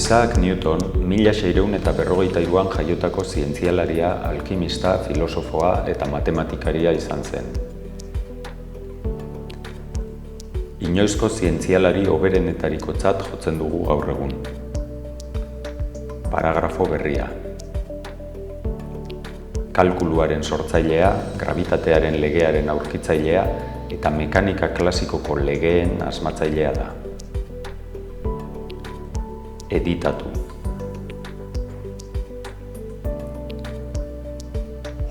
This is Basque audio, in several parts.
Isaac Newton, 1653an jaiotako zientzialaria, alkimista, filosofoa eta matematikaria izan zen. Inoizko zientzialari hoberenetarikotzat jotzen dugu gaur egun. Paragrafo berria. Kalkuluaren sortzailea, grabitatearen legearen aurkitzailea eta mekanika klasikoko legeen asmatzailea da. Editatu.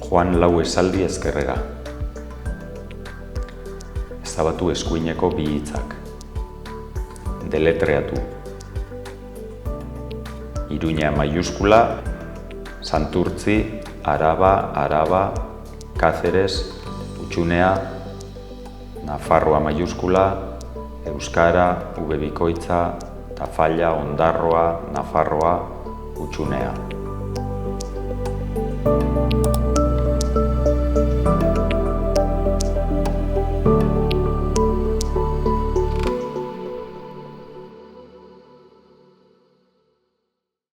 Juan Lau esaldi ezkerrera. Ezabatu eskuineko bi hitzak. Deletreatu. Iruña maiuskula, Santurtzi, Araba, Cáceres, Utxunea, Nafarroa maiuskula, Euskara, V bikoitza, Tafalla, Ondarroa, Nafarroa, Utxunea.